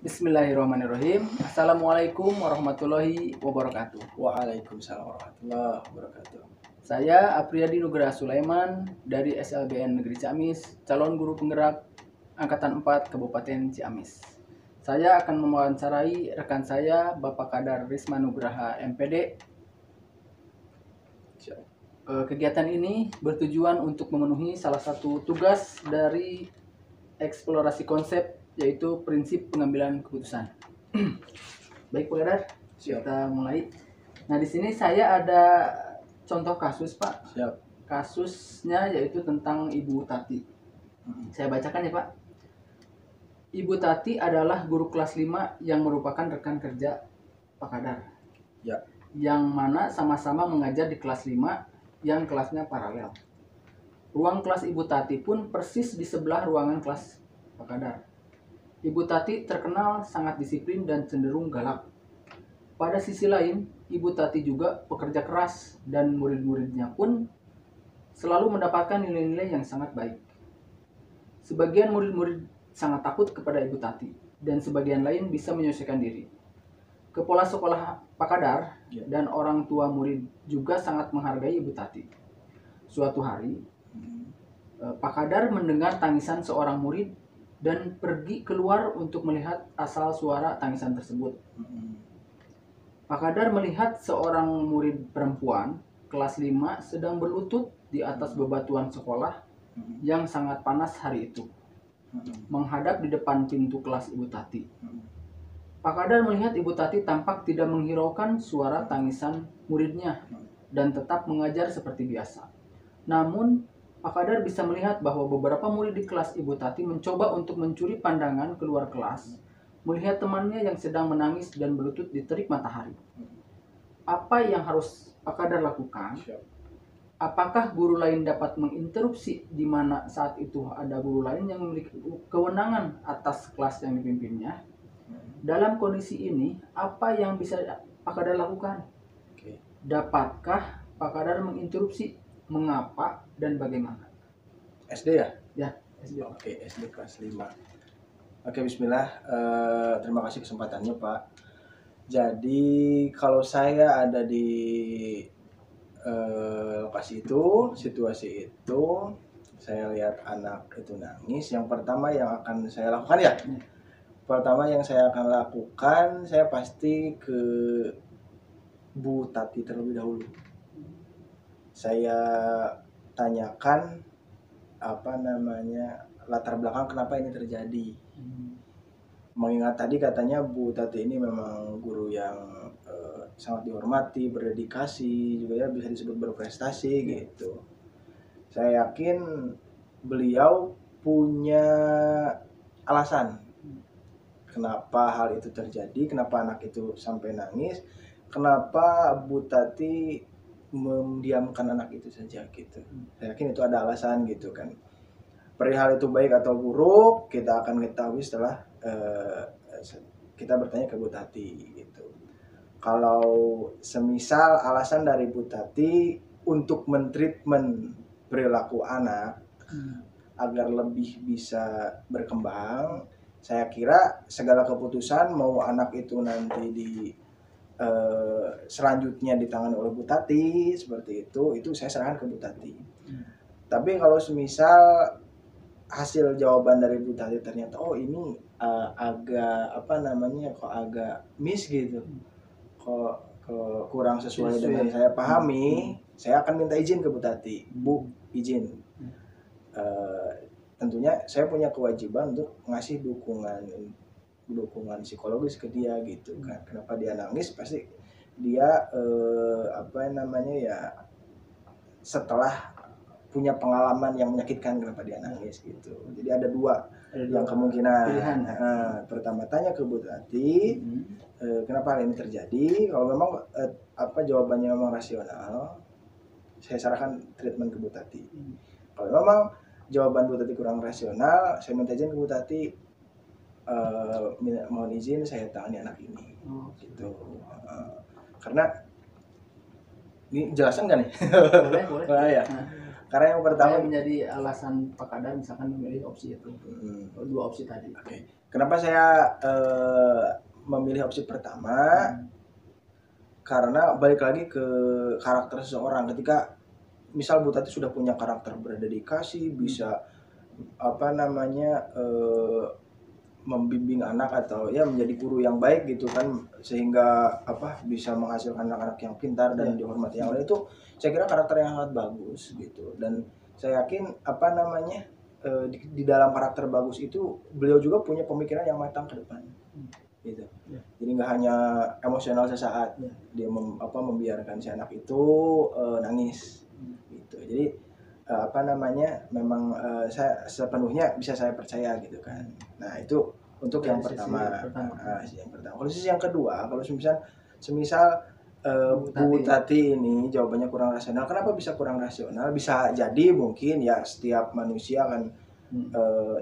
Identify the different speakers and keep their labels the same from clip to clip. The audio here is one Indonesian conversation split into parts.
Speaker 1: Bismillahirrahmanirrahim. Assalamualaikum warahmatullahi wabarakatuh.
Speaker 2: Waalaikumsalam warahmatullahi wabarakatuh.
Speaker 1: Saya Apriyadi Nugraha Sulaiman dari SLBN Negeri Ciamis, calon guru penggerak Angkatan 4 Kabupaten Ciamis. Saya akan mewawancarai rekan saya, Bapak Kadar Risma Nugraha MPD. Kegiatan ini bertujuan untuk memenuhi salah satu tugas dari eksplorasi konsep, yaitu prinsip pengambilan keputusan. Baik Pak Kadar, kita mulai. Nah, di sini saya ada contoh kasus, Pak.
Speaker 2: Siap.
Speaker 1: Kasusnya yaitu tentang Ibu Tati. Saya bacakan ya, Pak. Ibu Tati adalah guru kelas 5 yang merupakan rekan kerja Pak Kadar.
Speaker 2: Ya.
Speaker 1: Yang mana sama-sama mengajar di kelas 5 yang kelasnya paralel. Ruang kelas Ibu Tati pun persis di sebelah ruangan kelas Pak Kadar. Ibu Tati terkenal sangat disiplin dan cenderung galak. Pada sisi lain, Ibu Tati juga pekerja keras dan murid-muridnya pun selalu mendapatkan nilai-nilai yang sangat baik. Sebagian murid-murid sangat takut kepada Ibu Tati dan sebagian lain bisa menyesuaikan diri. Kepala sekolah Pak Kadar dan orang tua murid juga sangat menghargai Ibu Tati. Suatu hari, Pak Kadar mendengar tangisan seorang murid dan pergi keluar untuk melihat asal suara tangisan tersebut. Pak Kadar melihat seorang murid perempuan kelas 5 sedang berlutut di atas bebatuan sekolah yang sangat panas hari itu, menghadap di depan pintu kelas Ibu Tati. Pak Kadar melihat Ibu Tati tampak tidak menghiraukan suara tangisan muridnya dan tetap mengajar seperti biasa. Namun, Pak Kadar bisa melihat bahwa beberapa murid di kelas Ibu Tati mencoba untuk mencuri pandangan keluar kelas, melihat temannya yang sedang menangis dan berlutut di terik matahari. Apa yang harus Pak Kadar lakukan? Apakah guru lain dapat menginterupsi di mana saat itu ada guru lain yang memiliki kewenangan atas kelas yang dipimpinnya? Dalam kondisi ini, apa yang bisa Pak Kadar lakukan? Dapatkah Pak Kadar menginterupsi? Mengapa dan bagaimana?
Speaker 2: SD ya?
Speaker 1: Ya, SD.
Speaker 2: Oke, SD kelas 5. Oke, bismillah. Terima kasih kesempatannya, Pak. Jadi, kalau saya ada di lokasi itu, situasi itu, saya lihat anak itu nangis. Yang pertama yang akan saya lakukan saya pasti ke Bu Tati terlebih dahulu. Saya tanyakan latar belakang kenapa ini terjadi. Mengingat tadi katanya Bu Tati ini memang guru yang sangat dihormati, berdedikasi, juga ya bisa disebut berprestasi gitu. Saya yakin beliau punya alasan kenapa hal itu terjadi, kenapa anak itu sampai nangis, kenapa Bu Tati mendiamkan anak itu saja gitu. Saya yakin itu ada alasan gitu kan. Perihal itu baik atau buruk kita akan ketahui setelah kita bertanya ke Bu Tati gitu. Kalau semisal alasan dari Bu Tati untuk mentreatment perilaku anak agar lebih bisa berkembang, saya kira segala keputusan mau anak itu nanti selanjutnya ditangani oleh Bu Tati seperti itu saya serahkan ke Bu Tati. Tapi kalau semisal hasil jawaban dari Bu Tati ternyata ini agak agak miss gitu, kok kurang sesuai dengan saya pahami, saya akan minta izin ke Bu Tati. Bu, izin. Tentunya saya punya kewajiban untuk ngasih dukungan psikologis ke dia gitu kan. Kenapa dia nangis? Pasti dia setelah punya pengalaman yang menyakitkan kenapa dia nangis gitu. Jadi ada dua yang kemungkinan. Pertama tanya ke Bu Tati, kenapa hal ini terjadi? Kalau memang jawabannya memang rasional, saya sarankan treatment ke Bu Tati. Kalau memang jawaban Bu Tati kurang rasional, saya minta izin ke Bu Tati, mohon izin saya tangani anak ini. Gitu. Karena ini jelasan kan nih?
Speaker 1: Boleh.
Speaker 2: Ya. Karena yang
Speaker 1: Apa
Speaker 2: pertama
Speaker 1: yang menjadi alasan Pak Kadar misalkan memilih opsi itu? Dua opsi tadi.
Speaker 2: Oke. Kenapa saya memilih opsi pertama? Karena balik lagi ke karakter seseorang. Ketika misal Bu Tati sudah punya karakter berdedikasi, bisa apa namanya membimbing anak atau ya menjadi guru yang baik gitu kan, sehingga apa bisa menghasilkan anak-anak yang pintar dan dihormati yang lain, itu saya kira karakter yang sangat bagus gitu. Dan saya yakin apa namanya di dalam karakter bagus itu beliau juga punya pemikiran yang matang ke depan gitu. Jadi nggak hanya emosional sesaat, dia membiarkan si anak itu nangis gitu. Jadi apa namanya memang saya sepenuhnya bisa saya percaya gitu kan. Nah itu untuk yang pertama. Yang pertama. Kalau sisi yang kedua, kalau semisal Bu Tati ini jawabannya kurang rasional. Kenapa bisa kurang rasional? Bisa jadi mungkin ya setiap manusia kan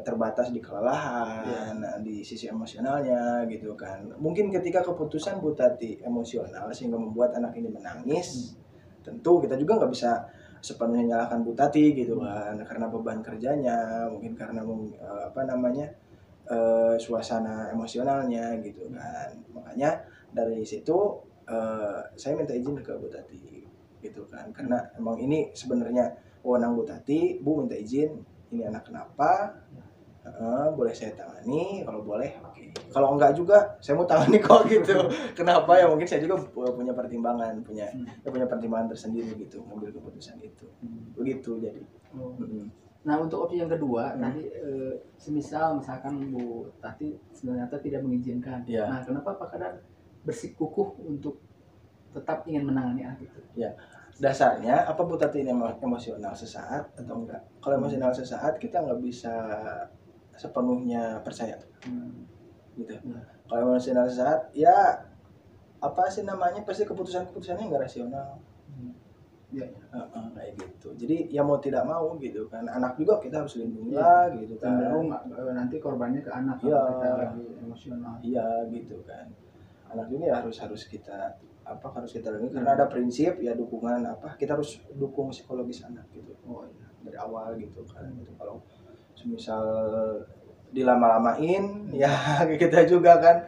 Speaker 2: terbatas di kelelahan, di sisi emosionalnya gitu kan. Mungkin ketika keputusan Bu Tati emosional sehingga membuat anak ini menangis, tentu kita juga nggak bisa sepenuhnya nyalahkan Bu Tati gitu kan, karena beban kerjanya, mungkin karena apa namanya suasana emosionalnya gitu kan. Makanya dari situ saya minta izin ke Bu Tati gitu kan, karena emang ini sebenarnya wewenang Bu Tati. Bu minta izin, ini anak kenapa, boleh saya tangani, kalau boleh oke. Kalau enggak juga saya mau tangani kok gitu. Kenapa ya, mungkin saya juga punya pertimbangan tersendiri gitu mengambil keputusan itu. Begitu jadi.
Speaker 1: Nah untuk opsi yang kedua tadi misalkan Bu Tati ternyata tidak mengizinkan. Nah kenapa Pak Kadar bersikukuh untuk tetap ingin menangani anak itu?
Speaker 2: Ya, dasarnya apa Bu Tati ini emosional sesaat atau enggak? Kalau emosional sesaat kita nggak bisa sepenuhnya percaya gitu. Kalau emosional sesaat ya apa sih namanya, pasti keputusannya nggak rasional. Kayak gitu. Jadi ya mau tidak mau gitu kan, anak juga kita harus lindungi lah gitu kan.
Speaker 1: Cenderung nanti korbannya ke anak kalau kita lagi emosional.
Speaker 2: Iya gitu kan. Anak ini harus kita lindungi karena ada prinsip ya dukungan kita harus dukung psikologis anak gitu. Dari awal gitu kan. Gitu. Kalau misal dilama-lamain ya kita juga kan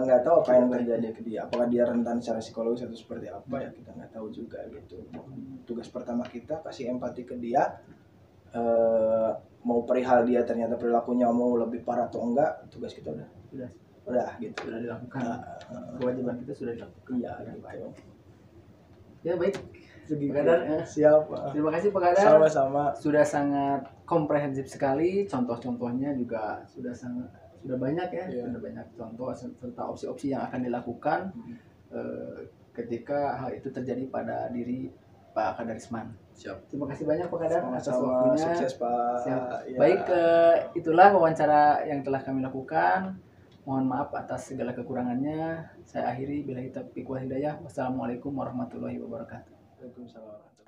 Speaker 2: nggak tahu apa yang terjadi ke dia, apakah dia rentan secara psikologis atau seperti apa ya kita nggak tahu juga gitu. Tugas pertama kita kasih empati ke dia, mau perihal dia ternyata perilakunya mau lebih parah atau enggak, tugas kita udah gitu,
Speaker 1: sudah dilakukan. Kewajiban kita sudah dilakukan.
Speaker 2: Iya gitu.
Speaker 1: Ya baik
Speaker 2: Pak
Speaker 1: Kadar,
Speaker 2: siap.
Speaker 1: Terima kasih Pak Kadar.
Speaker 2: Sama-sama.
Speaker 1: Sudah sangat komprehensif sekali, contoh-contohnya juga sudah banyak ya, sudah banyak contoh serta opsi-opsi yang akan dilakukan ketika hal itu terjadi pada diri Pak Kadarisman.
Speaker 2: Siap.
Speaker 1: Terima kasih banyak Pak Kadar atas
Speaker 2: Sama-sama.
Speaker 1: waktunya.
Speaker 2: Sukses Pak.
Speaker 1: Siap.
Speaker 2: Ya.
Speaker 1: Baik, itulah wawancara yang telah kami lakukan. Mohon maaf atas segala kekurangannya. Saya akhiri billahi taufiq wal hidayah. Wassalamualaikum warahmatullahi wabarakatuh.
Speaker 2: Waalaikumsalam.